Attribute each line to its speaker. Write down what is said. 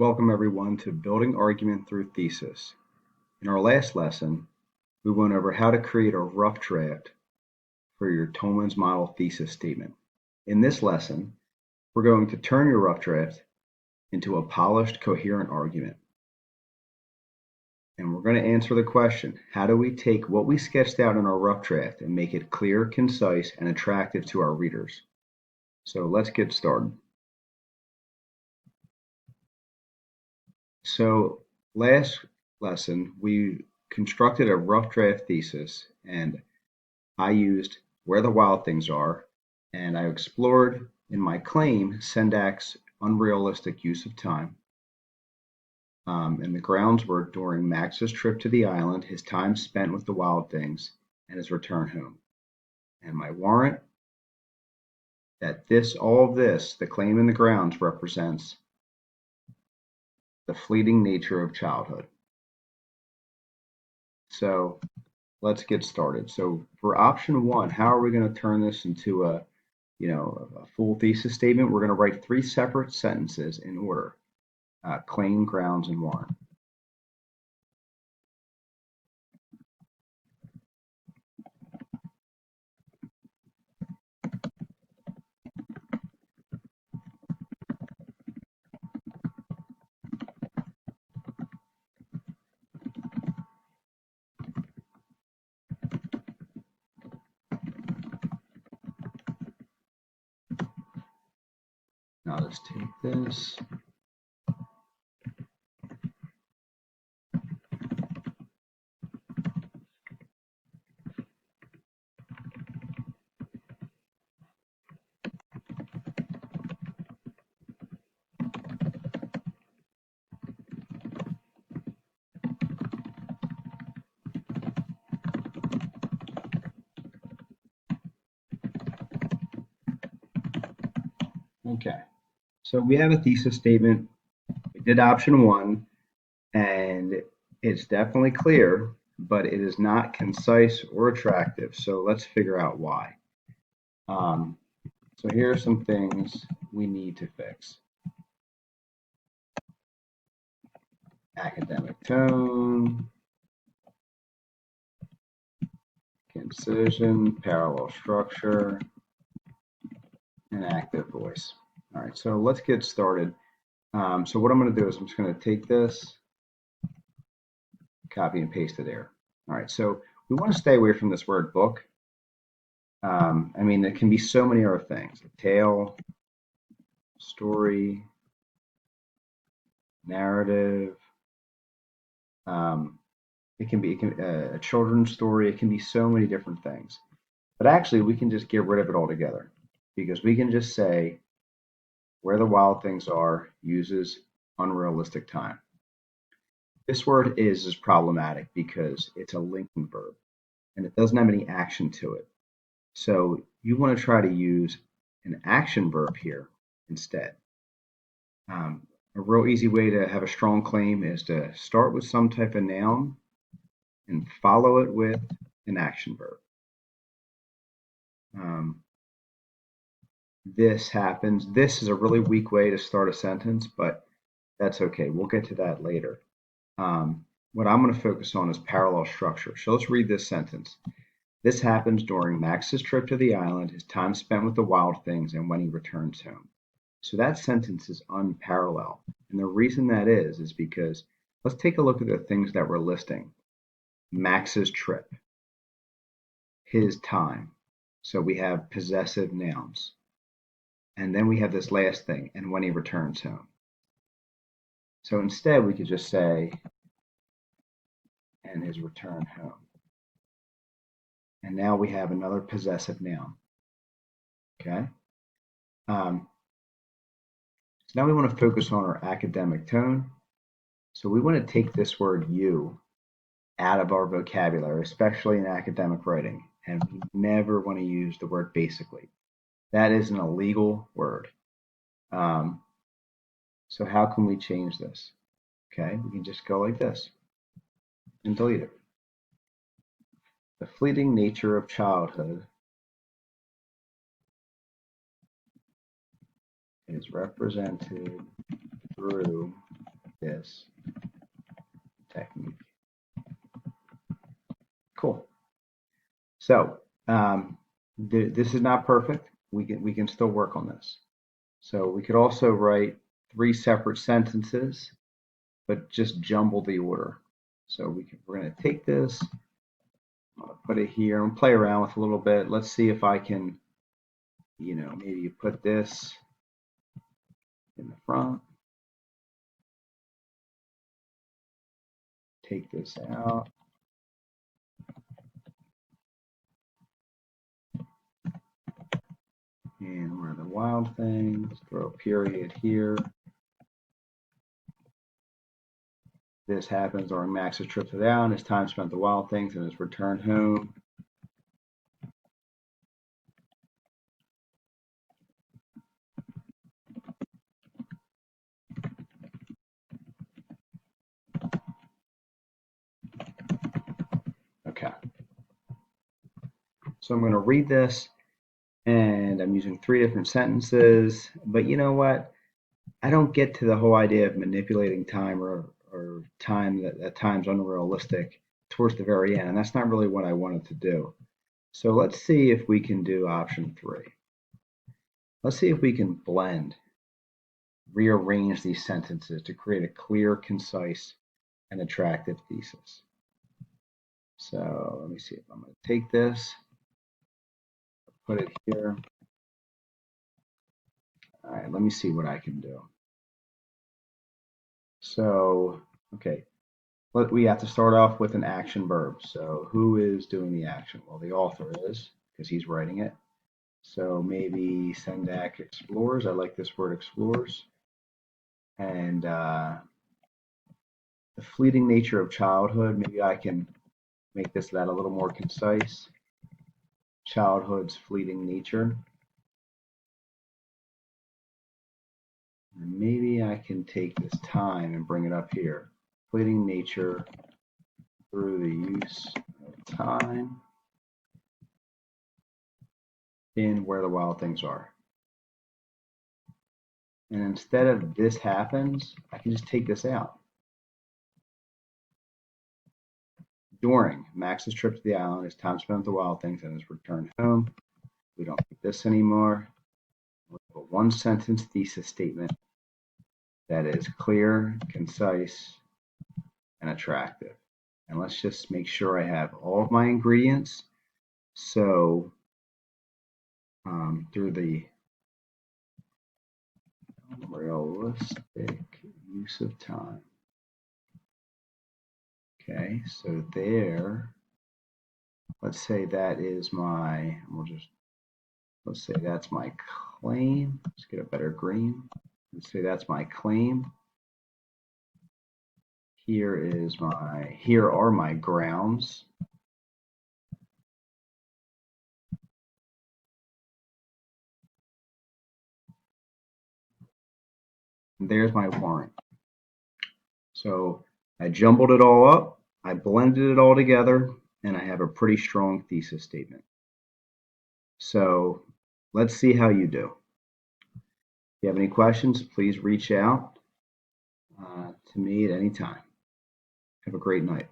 Speaker 1: Welcome everyone to Building Argument Through Thesis. In our last lesson, we went over how to create a rough draft for your Tolman's model thesis statement. In this lesson, we're going to turn your rough draft into a polished, coherent argument. And we're going to answer the question, how do we take what we sketched out in our rough draft and make it clear, concise, and attractive to our readers? So let's get started. So last lesson, we constructed a rough draft thesis, and I used Where the Wild Things Are, and I explored in my claim Sendak's unrealistic use of time. And the grounds were during Max's trip to the island, his time spent with the wild things, and his return home. And my warrant that all of this, the claim and the grounds, represents the fleeting nature of childhood. So let's get started. So for option one, how are we going to turn this into a full thesis statement? We're going to write three separate sentences in order: claim, grounds, and warrant. Now let's take this. Okay, so we have a thesis statement. We did option one, and it's definitely clear, but it is not concise or attractive. So let's figure out why. So here are some things we need to fix. Academic tone, concision, parallel structure, and active voice. All right, so let's get started. So what I'm going to do is I'm just going to take this, copy and paste it there. All right, so we want to stay away from this word book. I mean, it can be so many other things: a tale, story, narrative. It can be a children's story. It can be so many different things. But actually, we can just get rid of it altogether, because we can just say Where the Wild Things Are uses unrealistic time. This word is problematic because it's a linking verb and it doesn't have any action to it. So you want to try to use an action verb here instead. A real easy way to have a strong claim is to start with some type of noun and follow it with an action verb. This happens. This is a really weak way to start a sentence, but that's okay. We'll get to that later. What I'm going to focus on is parallel structure. So let's read this sentence. This happens during Max's trip to the island, his time spent with the wild things, and when he returns home. So that sentence is unparalleled. And the reason that is because let's take a look at the things that we're listing. Max's trip, his time. So we have possessive nouns. And then we have this last thing, and when he returns home. So instead, we could just say, and his return home. And now we have another possessive noun. Okay? So now we want to focus on our academic tone. So we want to take this word you out of our vocabulary, especially in academic writing. And we never want to use the word basically. That is an illegal word. So how can we change this? Okay, we can just go like this and delete it. The fleeting nature of childhood is represented through this technique. Cool. So this is not perfect. We can still work on this. So we could also write 3 separate sentences, but just jumble the order. So we're going to take this, I'm going to put it here and play around with a little bit. Let's see if I can, maybe you put this in the front. Take this out. And where are the wild things? Throw a period here. This happens during Max's trip to the island, his time spent the wild things, and his return home. Okay. So I'm going to read this, and I'm using 3 different sentences. But you know what? I don't get to the whole idea of manipulating time or time that at times unrealistic towards the very end, and that's not really what I wanted to do. So let's see if we can do option 3. Let's see if we can blend, rearrange these sentences to create a clear, concise, and attractive thesis. So let me see if I'm going to take this, put it here. All right, let me see what I can do. So, okay, we have to start off with an action verb. So who is doing the action? Well, the author is, because he's writing it. So maybe Sendak explores. I like this word explores. And the fleeting nature of childhood, maybe I can make that a little more concise. Childhood's fleeting nature. And maybe I can take this time and bring it up here. Fleeting nature through the use of time in where the wild things are. And instead of this happens, I can just take this out. During Max's trip to the island, his time spent with the wild things, and his return home. We don't need this anymore. We have a 1-sentence thesis statement that is clear, concise, and attractive. And let's just make sure I have all of my ingredients. So through the realistic use of time. Okay, so there, let's say that is my, let's say that's my claim. Let's get a better green. Let's say that's my claim. Here are my grounds. And there's my warrant. So I jumbled it all up, I blended it all together, and I have a pretty strong thesis statement. So let's see how you do. If you have any questions, please reach out to me at any time. Have a great night.